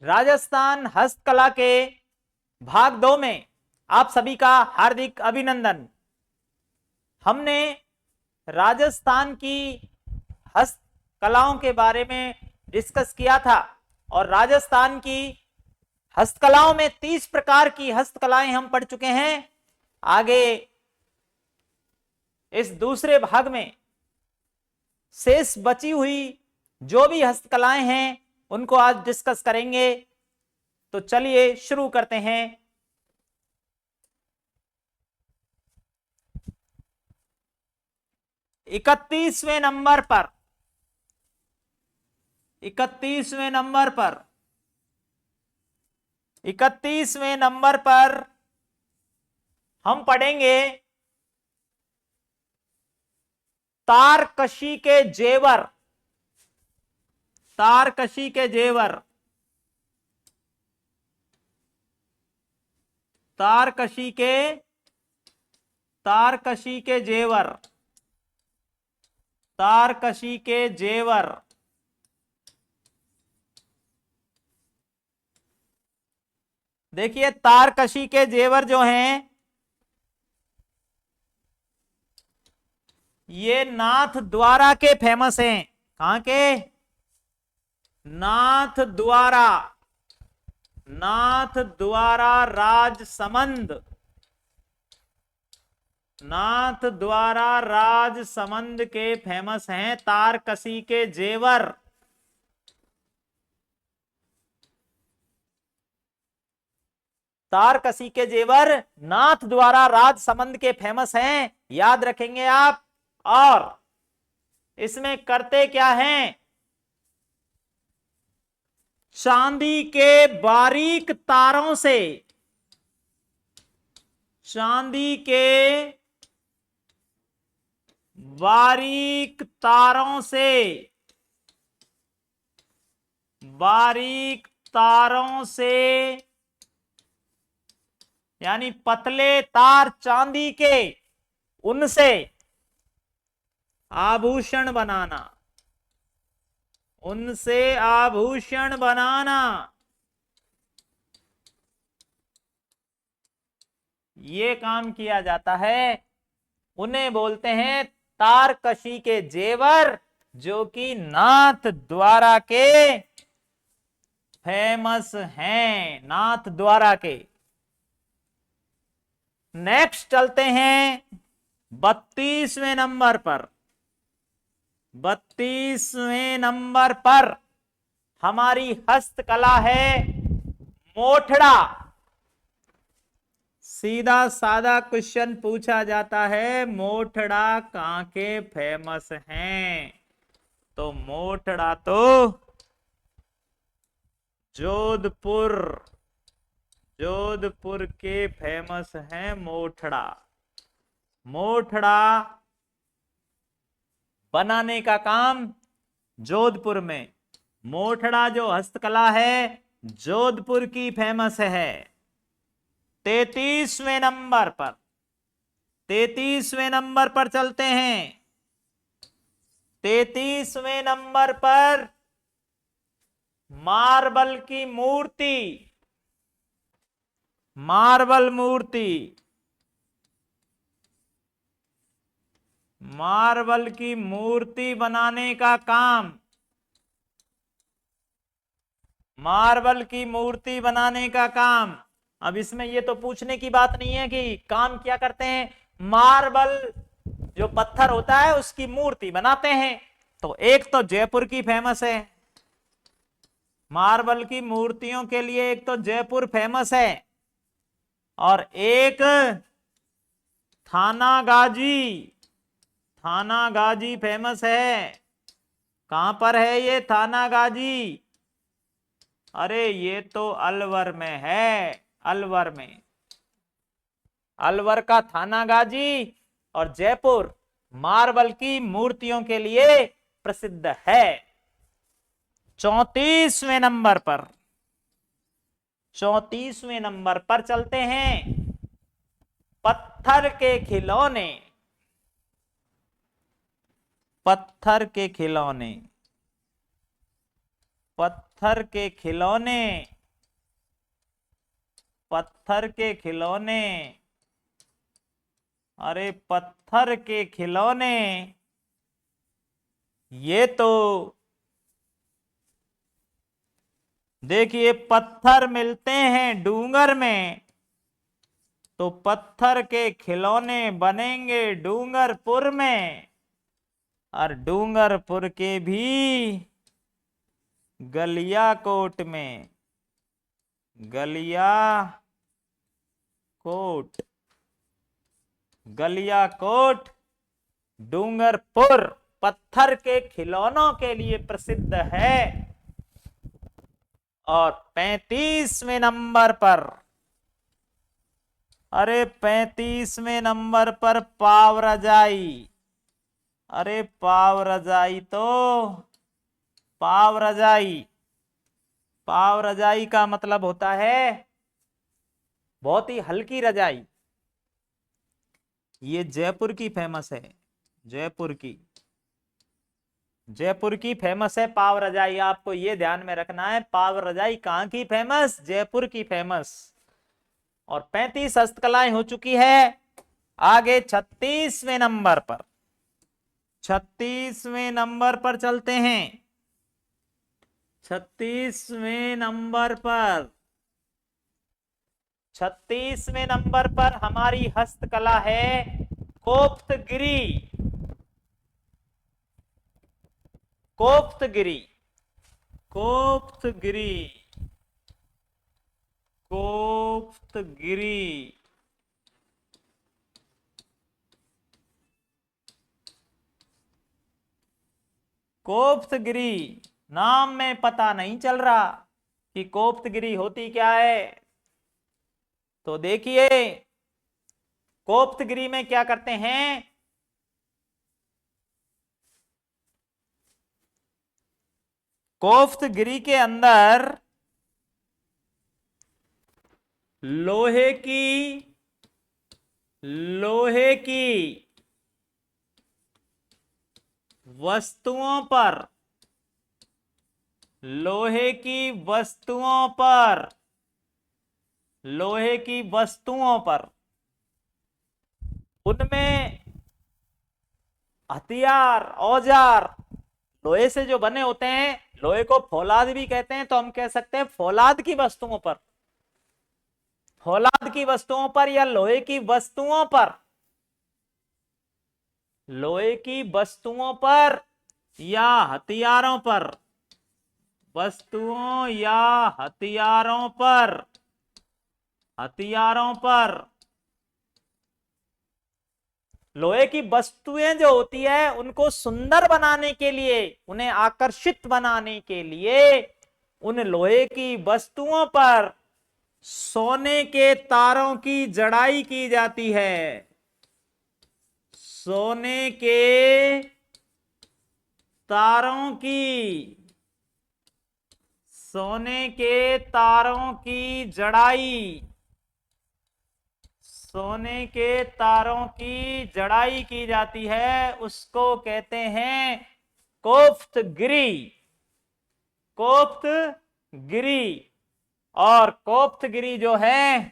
राजस्थान हस्तकला के भाग 2 में आप सभी का हार्दिक अभिनंदन। हमने राजस्थान की हस्तकलाओं के बारे में डिस्कस किया था और राजस्थान की हस्तकलाओं में 30 प्रकार की हस्तकलाएं हम पढ़ चुके हैं। आगे इस दूसरे भाग में शेष बची हुई जो भी हस्तकलाएं हैं उनको आज डिस्कस करेंगे। तो चलिए शुरू करते हैं। 31वें नंबर पर 31वें नंबर पर हम पढ़ेंगे तारकशी के जेवर। तारकशी के जेवर, तारकशी के जेवर, तारकशी के जेवर। देखिए तारकशी के जेवर जो हैं ये नाथ द्वारा के फेमस हैं। कहां के? नाथ द्वारा राजसमंद, नाथ द्वारा राजसमंद के फेमस हैं तारकशी के जेवर। तारकशी के जेवर नाथ द्वारा राजसमंद के फेमस हैं, याद रखेंगे आप। और इसमें करते क्या हैं? चांदी के बारीक तारों से, चांदी के बारीक तारों से, बारीक तारों से यानी पतले तार चांदी के, उनसे आभूषण बनाना, उनसे आभूषण बनाना, ये काम किया जाता है। उन्हें बोलते हैं तारकशी के जेवर, जो कि नाथ द्वारा के फेमस हैं, नाथ द्वारा के। नेक्स्ट चलते हैं 32वें नंबर पर। 32वें नंबर पर हमारी हस्तकला है मोठड़ा। सीधा साधा क्वेश्चन पूछा जाता है, मोठड़ा कहां के फेमस हैं? तो मोठड़ा तो जोधपुर के फेमस हैं मोठड़ा। मोठड़ा बनाने का काम जोधपुर में, मोठड़ा जो हस्तकला है जोधपुर की फेमस है। 33वें नंबर पर, 33वें नंबर पर चलते हैं। 33वें नंबर पर मार्बल की मूर्ति, मार्बल मूर्ति, मार्बल की मूर्ति बनाने का काम, मार्बल की मूर्ति बनाने का काम। अब इसमें ये तो पूछने की बात नहीं है कि काम क्या करते हैं। मार्बल जो पत्थर होता है उसकी मूर्ति बनाते हैं। तो एक तो जयपुर की फेमस है, मार्बल की मूर्तियों के लिए एक तो जयपुर फेमस है, और एक थानागाजी, थानागाजी फेमस है। कहां पर है ये थानागाजी? अरे ये तो अलवर में है, अलवर में, अलवर का थानागाजी। और जयपुर मार्बल की मूर्तियों के लिए प्रसिद्ध है। 34वें नंबर पर, 34वें नंबर पर चलते हैं। पत्थर के खिलौने, पत्थर के खिलौने, पत्थर के खिलौने पत्थर के खिलौने, अरे पत्थर के खिलौने, ये तो देखिए पत्थर मिलते हैं डूंगर में, तो पत्थर के खिलौने बनेंगे डूंगरपुर में, और डूंगरपुर के भी गलियाकोट में, गलियाकोट, गलियाकोट डूंगरपुर पत्थर के खिलौनों के लिए प्रसिद्ध है। और 35वें नंबर पर, अरे 35वें नंबर पर पाव रजाई, अरे पाव रजाई तो पाव रजाई, पाव रजाई का मतलब होता है बहुत ही हल्की रजाई। ये जयपुर की फेमस है, जयपुर की, जयपुर की फेमस है पाव रजाई। आपको ये ध्यान में रखना है, पाव रजाई कहां की फेमस, जयपुर की फेमस। और 35 हस्तकलाएं हो चुकी है। आगे 36वें नंबर पर, 36वें नंबर पर चलते हैं। 36वें नंबर पर, 36वें नंबर पर हमारी हस्तकला है कोफ्तगिरी, कोफ्तगिरी, कोफ्तगिरी, कोफ्तगिरी। कोफ्तगिरी नाम में पता नहीं चल रहा कि कोफ्तगिरी होती क्या है। तो देखिए कोफ्तगिरी में क्या करते हैं, कोफ्तगिरी के अंदर लोहे की, लोहे की वस्तुओं पर, लोहे की वस्तुओं पर, लोहे की वस्तुओं पर, उनमें हथियार औजार लोहे से जो बने होते हैं, लोहे को फौलाद भी कहते हैं, तो हम कह सकते हैं फौलाद की वस्तुओं पर, फौलाद की वस्तुओं पर या लोहे की वस्तुओं पर, लोहे की वस्तुओं पर या हथियारों पर, वस्तुओं या हथियारों पर, हथियारों पर, लोहे की वस्तुएं जो होती है उनको सुंदर बनाने के लिए, उन्हें आकर्षित बनाने के लिए उन लोहे की वस्तुओं पर सोने के तारों की जड़ाई की जाती है, सोने के तारों की, सोने के तारों की जड़ाई, सोने के तारों की जड़ाई की जाती है, उसको कहते हैं कोफ्तगिरी, कोफ्तगिरी। और कोफ्तगिरी जो है,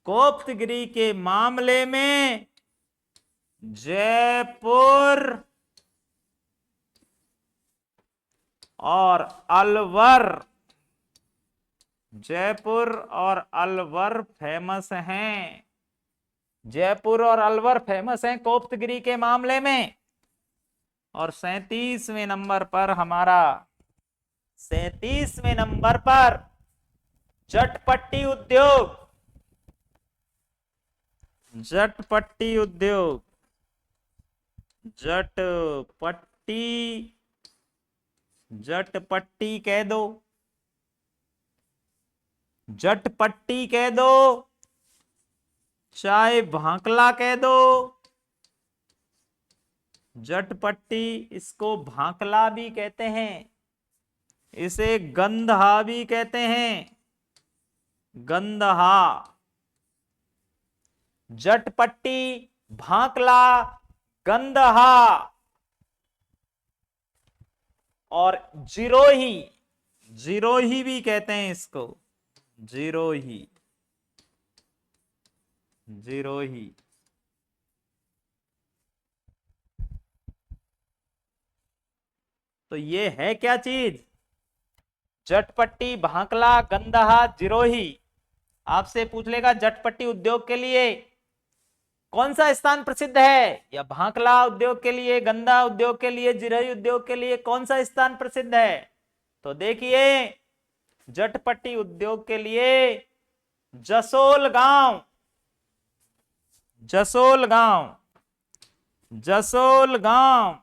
कोफ्तगिरी के मामले में जयपुर और अलवर, जयपुर और अलवर फेमस हैं, जयपुर और अलवर फेमस हैं कोफ्तगिरी के मामले में। और 37वें नंबर पर हमारा, 37वें नंबर पर जटपट्टी उद्योग, जटपट्टी उद्योग, जटपट्टी, जटपट्टी कह दो, जटपट्टी कह दो, चाहे भांकला कह दो, जटपट्टी, इसको भांकला भी कहते हैं, इसे गंधहा भी कहते हैं, गंधहा, जटपट्टी, भांकला, गंधहा और जिरोही, जिरोही भी कहते हैं इसको, जिरोही, जिरोही। तो ये है क्या चीज? जटपट्टी, भांकला, गंदहा, जिरोही। आपसे पूछ लेगा जटपट्टी उद्योग के लिए कौन सा स्थान प्रसिद्ध है, या भांकला उद्योग के लिए, गंदा उद्योग के लिए, जिरही उद्योग के लिए कौन सा स्थान प्रसिद्ध है? तो देखिए, जटपट्टी उद्योग के लिए जसोल गांव, जसोल गांव, जसोल गांव,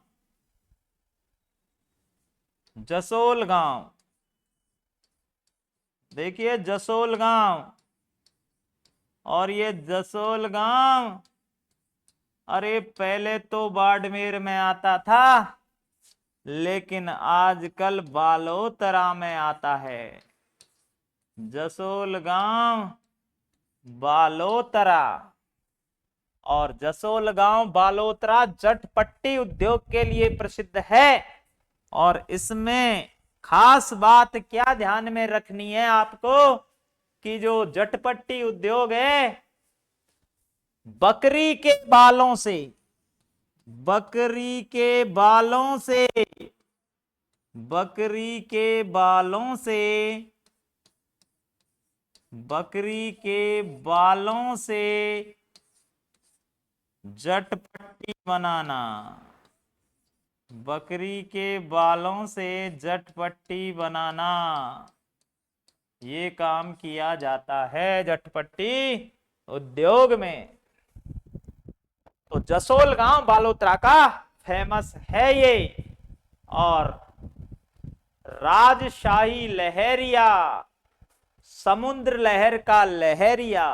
जसोल गांव। देखिए जसोल गांव, और ये जसोल गांव, अरे पहले तो बाड़मेर में आता था, लेकिन आजकल बालोतरा में आता है। जसोल गांव, बालोतरा। और जसोल गांव बालोतरा जटपट्टी उद्योग के लिए प्रसिद्ध है। और इसमें खास बात क्या ध्यान में रखनी है आपको, कि जो जटपट्टी उद्योग है, बकरी के बालों से, बकरी के बालों से, बकरी के बालों से, बकरी के बालों से जटपट्टी बनाना, बकरी के बालों से जटपट्टी बनाना, ये काम किया जाता है जटपट्टी उद्योग में। तो जसोल गांव बालोतरा का फेमस है ये। और राजशाही लहरिया, समुद्र लहर का लहरिया,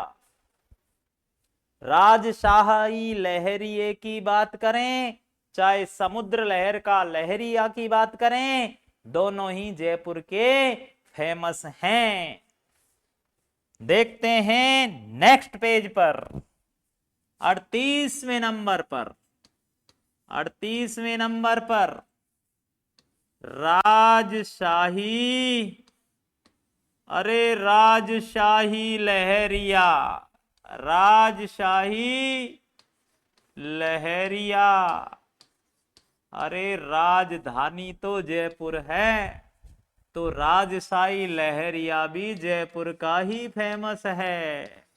राजशाही लहरिये की बात करें चाहे समुद्र लहर का लहरिया की बात करें, दोनों ही जयपुर के फेमस हैं। देखते हैं नेक्स्ट पेज पर, 38वें नंबर पर, 38वें नंबर पर राजशाही, अरे राजशाही लहरिया, राजशाही लहरिया। अरे राजधानी तो जयपुर है, तो राजशाही लहरिया भी जयपुर का ही फेमस है।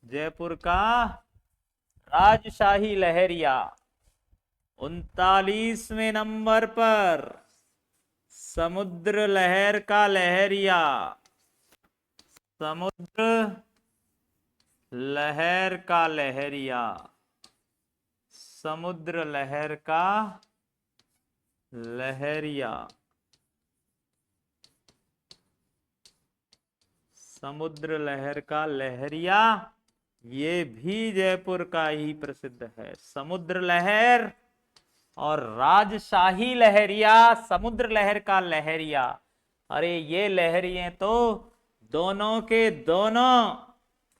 जयपुर का राजशाही लहरिया। 39वें नंबर पर समुद्र लहर का लहरिया, समुद्र लहर का लहरिया, समुद्र लहर का लहरिया, समुद्र लहर का लहरिया, ये भी जयपुर का ही प्रसिद्ध है। समुद्र लहर और राजशाही लहरिया, समुद्र लहर का लहरिया, अरे ये लहरिये तो दोनों के दोनों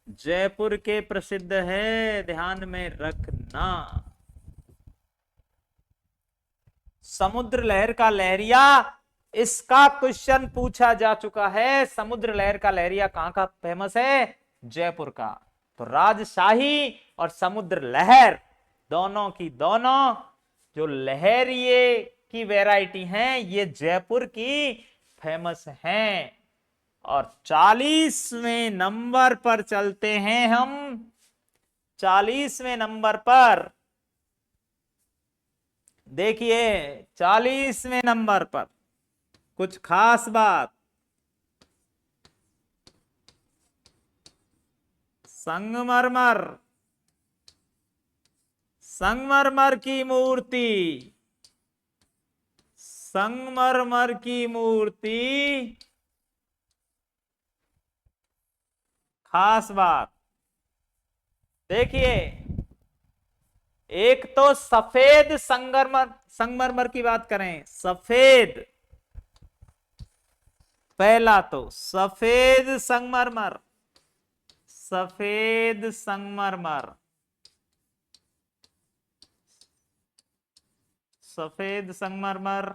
जयपुर के प्रसिद्ध है, ध्यान में रखना। समुद्र लहर का लहरिया, इसका क्वेश्चन पूछा जा चुका है। समुद्र लहर का लहरिया कहां का फेमस है? जयपुर का। तो राजशाही और समुद्र लहर दोनों की दोनों जो लहरिये की वैरायटी हैं, ये जयपुर की फेमस हैं। और 40वें नंबर पर चलते हैं हम। 40वें नंबर पर देखिए, 40वें नंबर पर कुछ खास बात। संगमरमर, संगमरमर की मूर्ति, संगमरमर की मूर्ति, खास बात देखिए, एक तो सफेद संगमरमर, संगमरमर की बात करें, सफेद, पहला तो सफेद संगमरमर, सफेद संगमरमर, सफेद संगमरमर,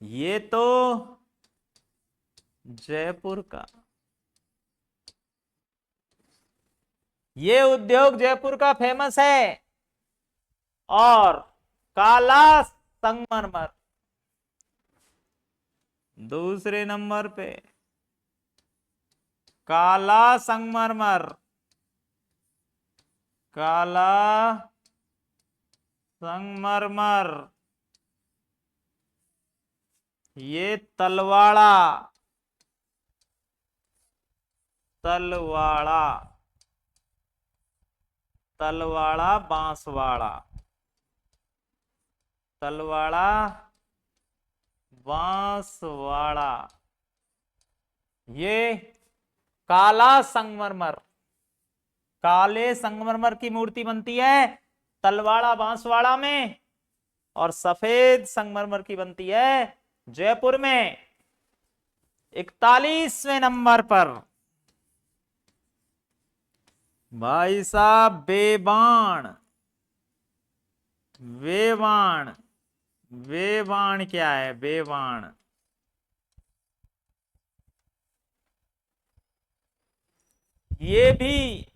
ये तो जयपुर का। ये उद्योग जयपुर का फेमस है। और काला संगमरमर दूसरे नंबर पे, काला संगमरमर, काला संगमरमर, ये तलवाड़ा, तलवाड़ा, तलवाड़ा बांसवाड़ा, तलवाड़ा बांसवाड़ा, ये काला संगमरमर, काले संगमरमर की मूर्ति बनती है तलवाड़ा बांसवाड़ा में, और सफेद संगमरमर की बनती है जयपुर में। 41वें नंबर पर भाई साहब बेबाण, वेवाण, वेवाण क्या है? वेवाण, ये भी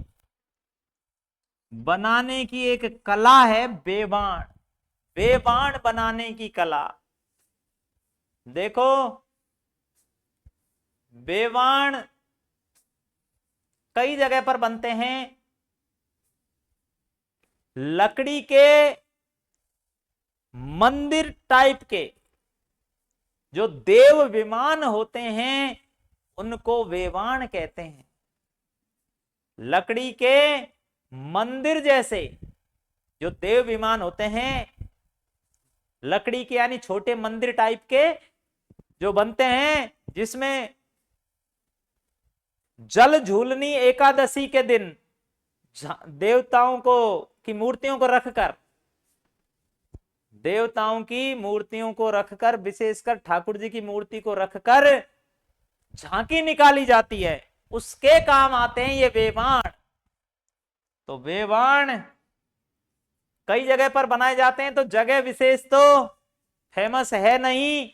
बनाने की एक कला है, बेबाण, बेबाण बनाने की कला। देखो बेबाण कई जगह पर बनते हैं। लकड़ी के मंदिर टाइप के जो देव विमान होते हैं उनको वेवाण कहते हैं। लकड़ी के मंदिर जैसे जो देव विमान होते हैं, लकड़ी के यानी छोटे मंदिर टाइप के जो बनते हैं, जिसमें जल झूलनी एकादशी के दिन देवताओं को की मूर्तियों को रखकर, देवताओं की मूर्तियों को रखकर, विशेषकर ठाकुर जी की मूर्ति को रखकर झांकी निकाली जाती है, उसके काम आते हैं ये वेवाण। तो वेवाण कई जगह पर बनाए जाते हैं, तो जगह विशेष तो फेमस है नहीं।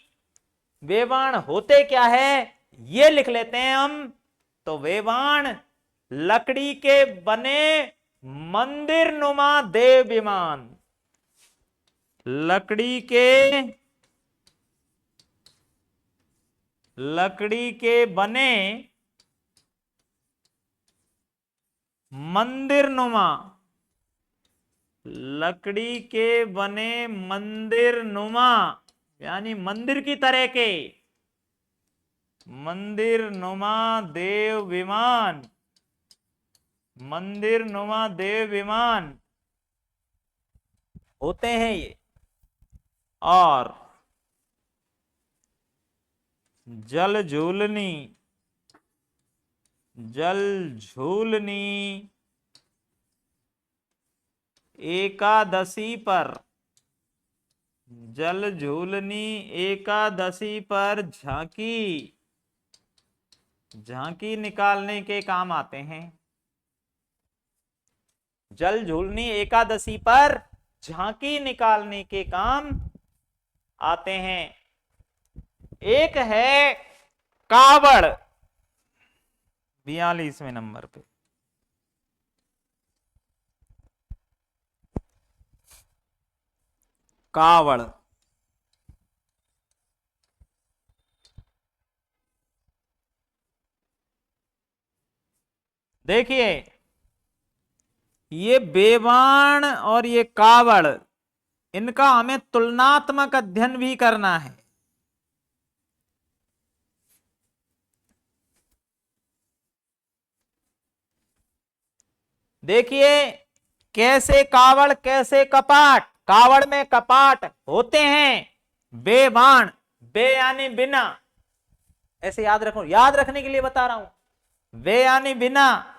वेवाण होते क्या है ये लिख लेते हैं हम। तो वेवाण लकड़ी के बने मंदिर नुमा देव विमान, लकड़ी के बने मंदिर नुमा, लकड़ी के बने मंदिर नुमा यानी मंदिर की तरह के मंदिर नुमा देव विमान, मंदिर नुमा देव विमान होते हैं ये। और जल झूलनी, जल झूलनी एकादशी पर, जल झूलनी एकादशी पर झांकी, झांकी निकालने के काम आते हैं। जल झूलनी एकादशी पर झांकी निकालने के काम आते हैं। एक है कावड़ 42वें नंबर पे, कावड़। देखिए ये बेवाण और ये कावड़, इनका हमें तुलनात्मक अध्ययन भी करना है। देखिए कैसे कावड़ कैसे कपाट। कावड़ में कपाट होते हैं, बेबाण, बे यानी बिना, ऐसे याद रखो, याद रखने के लिए बता रहा हूं। बे यानी बिना,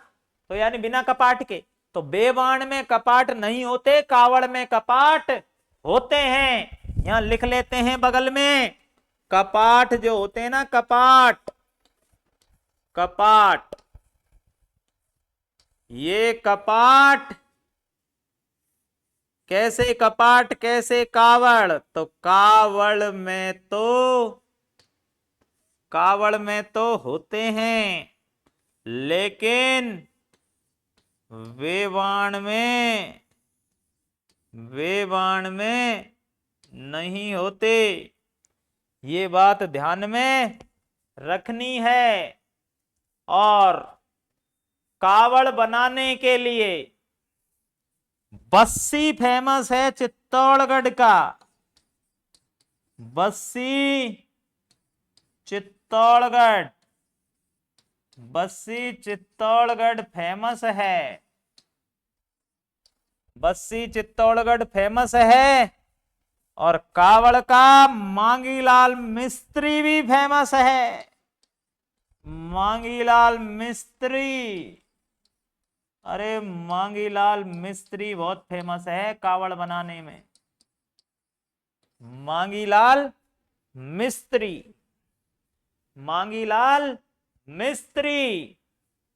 तो यानी बिना कपाट के। तो बेबाण में कपाट नहीं होते, कावड़ में कपाट होते हैं। यहां लिख लेते हैं बगल में, कपाट जो होते हैं ना, कपाट, कपाट, ये कपाट कैसे कपाट कैसे कावड़। तो कावड़ में तो कावड़ में तो होते हैं, लेकिन वेवाण में नहीं होते। ये बात ध्यान में रखनी है। और कावड़ बनाने के लिए बस्सी फेमस है चित्तौड़गढ़ का। बस्सी चित्तौड़गढ़ फेमस है। बस्सी चित्तौड़गढ़ फेमस है। और कावड़ का मांगीलाल मिस्त्री भी फेमस है। मांगीलाल मिस्त्री, अरे मांगीलाल मिस्त्री बहुत फेमस है कावड़ बनाने में। मांगीलाल मिस्त्री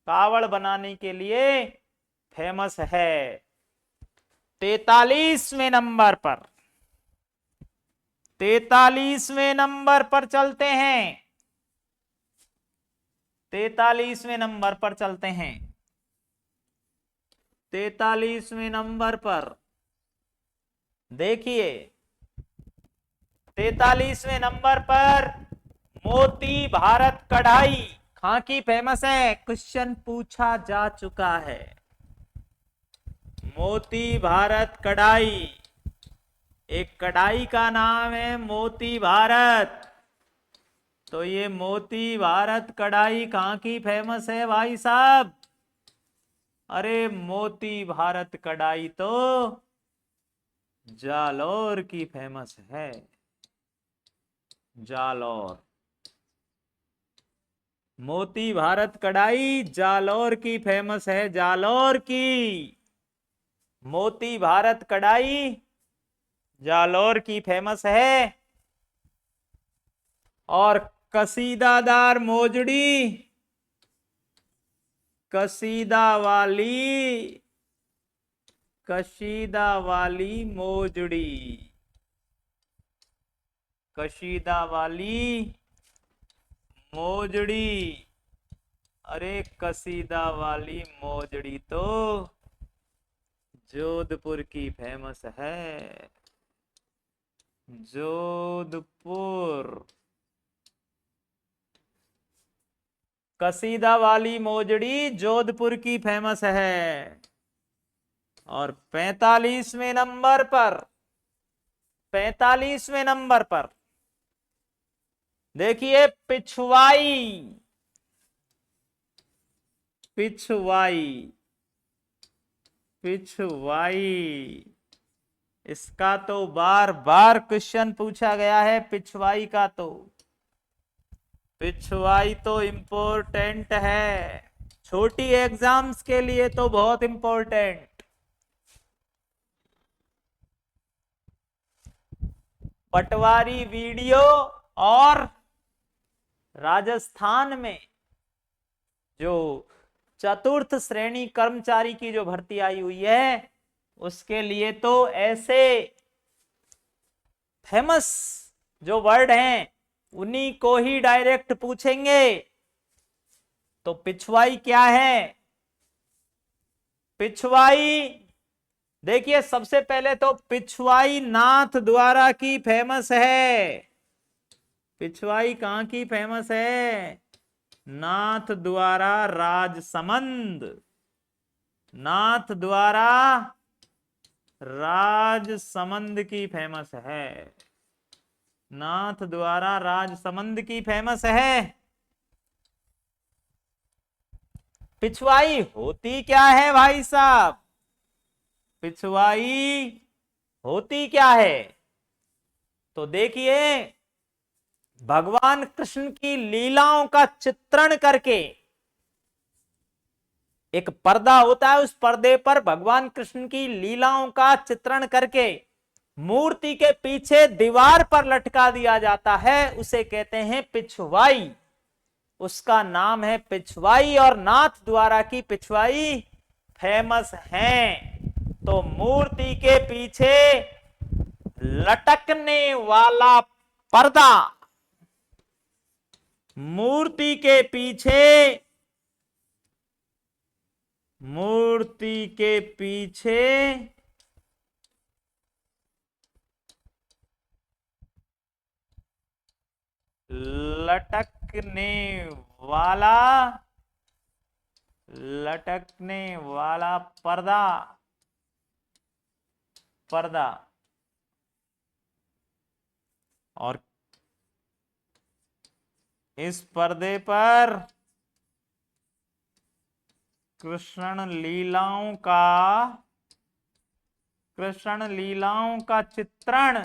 कावड़ बनाने के लिए फेमस है। 43वें नंबर पर चलते हैं। 43वें नंबर पर चलते हैं। 43वें नंबर पर देखिए, 43वें नंबर पर मोती भारत कढ़ाई कहां की फेमस है? क्वेश्चन पूछा जा चुका है। मोती भारत कढ़ाई, एक कढ़ाई का नाम है मोती भारत। तो ये मोती भारत कढ़ाई कहां की फेमस है भाई साहब? अरे मोती भारत कढ़ाई तो जालौर की फेमस है। जालौर, मोती भारत कढ़ाई जालौर की फेमस है। जालौर की मोती भारत कढ़ाई जालौर की फेमस है। और कसीदादार मोजड़ी, कसीदा वाली मोजड़ी, कशीदा वाली मोजड़ी, अरे कसीदा वाली मोजड़ी तो जोधपुर की फेमस है। जोधपुर, कसीदा वाली मोजड़ी जोधपुर की फेमस है। और 45वें नंबर पर देखिए पिछवाई। इसका तो बार बार क्वेश्चन पूछा गया है। पिछवाई का तो, पिछवाई तो इंपॉर्टेंट है, छोटी एग्जाम्स के लिए तो बहुत इंपॉर्टेंट। पटवारी वीडियो और राजस्थान में जो चतुर्थ श्रेणी कर्मचारी की जो भर्ती आई हुई है, उसके लिए तो ऐसे फेमस जो वर्ड हैं उन्हीं को ही डायरेक्ट पूछेंगे। तो पिछवाई क्या है? पिछवाई देखिए, सबसे पहले तो पिछवाई नाथ द्वारा की फेमस है। पिछवाई कहां की फेमस है? नाथ द्वारा राजसमंद, नाथ द्वारा राजसमंद की फेमस है। नाथ द्वारा राजसमंद की फेमस है। पिछवाई होती क्या है भाई साहब? पिछवाई होती क्या है? तो देखिए, भगवान कृष्ण की लीलाओं का चित्रण करके एक पर्दा होता है, उस पर्दे पर भगवान कृष्ण की लीलाओं का चित्रण करके मूर्ति के पीछे दीवार पर लटका दिया जाता है, उसे कहते हैं पिछवाई। उसका नाम है पिछवाई। और नाथ द्वारा की पिछवाई फेमस है। तो मूर्ति के पीछे लटकने वाला पर्दा मूर्ति के पीछे, मूर्ति के पीछे लटकने वाला, लटकने वाला पर्दा, पर्दा। और इस पर्दे पर कृष्ण लीलाओं का, कृष्ण लीलाओं का चित्रण,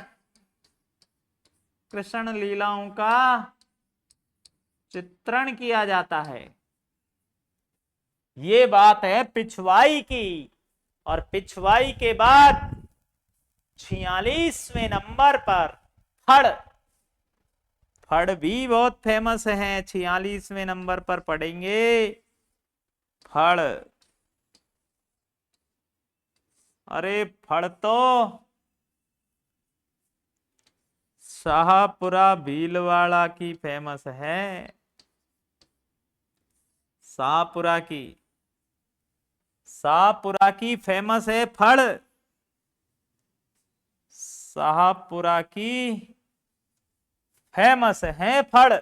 कृष्ण लीलाओं का चित्रण किया जाता है। ये बात है पिछवाई की। और पिछवाई के बाद 46वें नंबर पर फड़, फड़ भी बहुत फेमस है। 46वें नंबर पर पढ़ेंगे फड़। अरे फड़ तो शाहपुरा भीलवाड़ा की फेमस है, शाहपुरा की, शाहपुरा की फेमस है फड़, शाहपुरा की फेमस है फड़।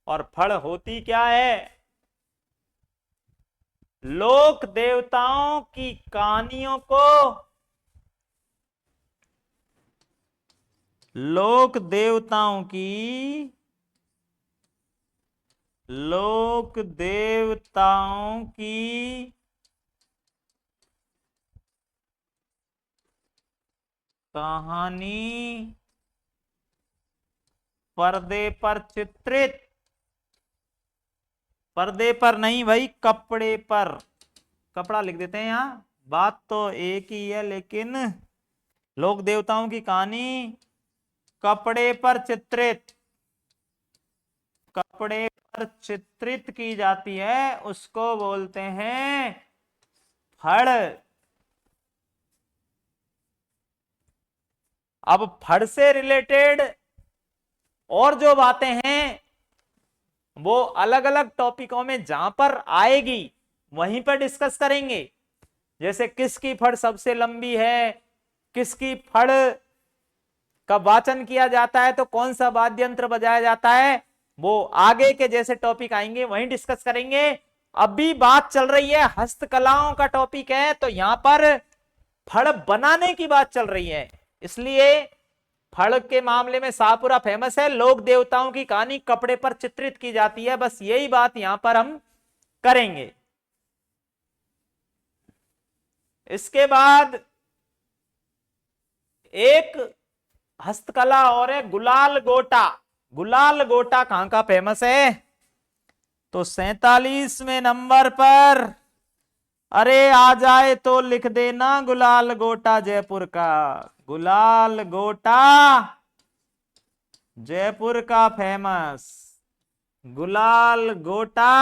और फड़ होती क्या है? लोक देवताओं की कहानियों को, लोक देवताओं की, लोक देवताओं की कहानी पर्दे पर चित्रित, पर्दे पर नहीं भाई, कपड़े पर, कपड़ा लिख देते हैं यहां, बात तो एक ही है, लेकिन लोक देवताओं की कहानी कपड़े पर चित्रित, कपड़े पर चित्रित की जाती है, उसको बोलते हैं फड़। अब फड़ से रिलेटेड और जो बातें हैं वो अलग अलग टॉपिकों में जहां पर आएगी वहीं पर डिस्कस करेंगे। जैसे किसकी फड़ सबसे लंबी है, किसकी फड़ का वाचन किया जाता है, तो कौन सा वाद्य यंत्र बजाया जाता है, वो आगे के जैसे टॉपिक आएंगे वहीं डिस्कस करेंगे। अभी बात चल रही है हस्तकलाओं का टॉपिक है, तो यहां पर फड़ बनाने की बात चल रही है, इसलिए फड़ के मामले में शाहपुरा फेमस है। लोक देवताओं की कहानी कपड़े पर चित्रित की जाती है, बस यही बात यहां पर हम करेंगे। इसके बाद एक हस्तकला और है गुलाल गोटा। गुलाल गोटा कहां का फेमस है? तो 47वें नंबर पर, अरे आ जाए तो लिख देना गुलाल गोटा जयपुर का। गुलाल गोटा जयपुर का फेमस, गुलाल गोटा।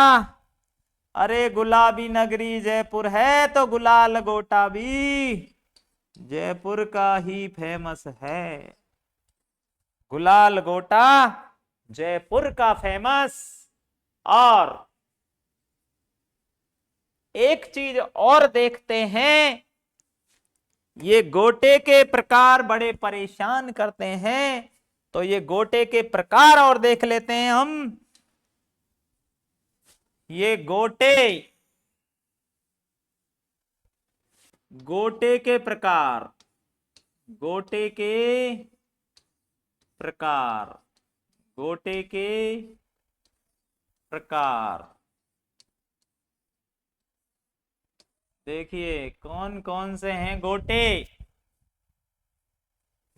अरे गुलाबी नगरी जयपुर है तो गुलाल गोटा भी जयपुर का ही फेमस है। गुलाल गोटा जयपुर का फेमस। और एक चीज और देखते हैं, ये गोटे के प्रकार बड़े परेशान करते हैं, तो ये गोटे के प्रकार और देख लेते हैं हम। ये गोटे, गोटे के प्रकार, गोटे के प्रकार, गोटे के प्रकार। देखिए कौन कौन से हैं गोटे,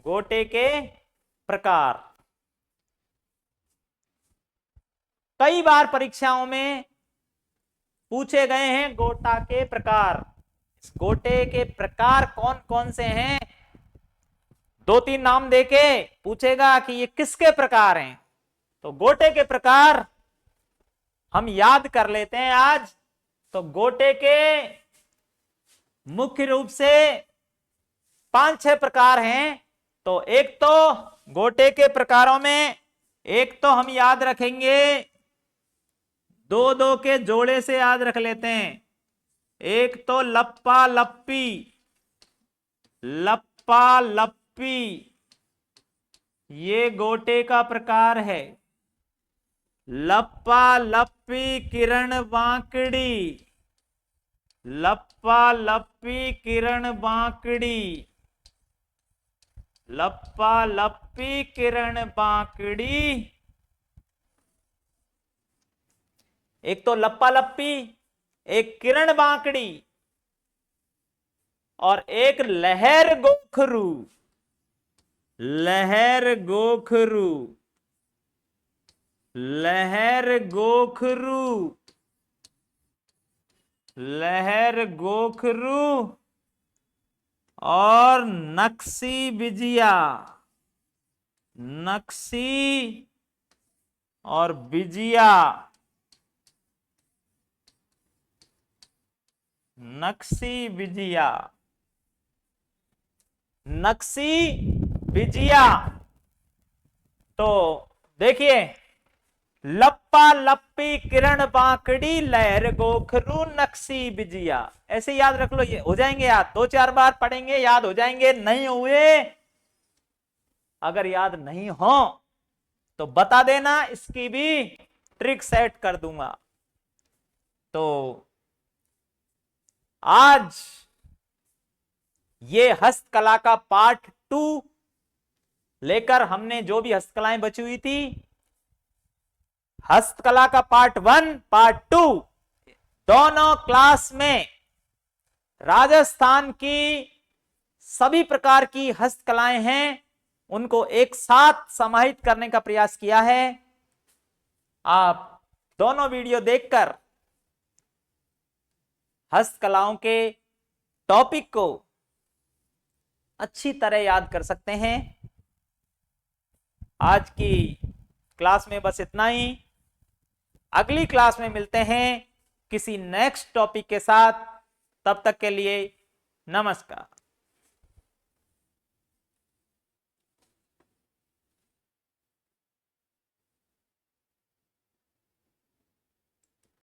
गोटे के प्रकार। कई बार परीक्षाओं में पूछे गए हैं गोटा के प्रकार। गोटे के प्रकार कौन कौन से हैं, दो तीन नाम देके पूछेगा कि ये किसके प्रकार हैं। तो गोटे के प्रकार हम याद कर लेते हैं आज। तो गोटे के मुख्य रूप से 5-6 प्रकार हैं। तो एक तो गोटे के प्रकारों में एक तो हम याद रखेंगे, दो दो के जोड़े से याद रख लेते हैं। एक तो लप्पा लप्पी, लप्पा लप्पी ये गोटे का प्रकार है। लप्पा लप्पी किरण बांकड़ी, लप्पा लप्पी किरण बांकड़ी, लप्पा लप्पी किरण बांकड़ी। एक तो लप्पा लप्पी, एक किरण बांकड़ी, और एक लहर गोखरू, लहर गोखरू, लहर गोखरू, लहर गोखरू और नक्सी बिजिया, नक्सी और बिजिया, नक्सी बिजिया, नक्सी बिजिया। तो देखिए, लप्पा लप्पी किरण बांकड़ी लहर गोखरू नक्सी बिजिया, ऐसे याद रख लो, ये हो जाएंगे याद। दो चार बार पढ़ेंगे याद हो जाएंगे। नहीं हुए, अगर याद नहीं हो तो बता देना, इसकी भी ट्रिक सेट कर दूंगा। तो आज ये हस्तकला का पार्ट 2 लेकर हमने जो भी हस्तकलाएं बची हुई थी, हस्तकला का पार्ट 1 पार्ट 2 दोनों क्लास में राजस्थान की सभी प्रकार की हस्तकलाएं हैं, उनको एक साथ समाहित करने का प्रयास किया है। आप दोनों वीडियो देखकर हस्तकलाओं के टॉपिक को अच्छी तरह याद कर सकते हैं। आज की क्लास में बस इतना ही। अगली क्लास में मिलते हैं किसी नेक्स्ट टॉपिक के साथ। तब तक के लिए नमस्कार।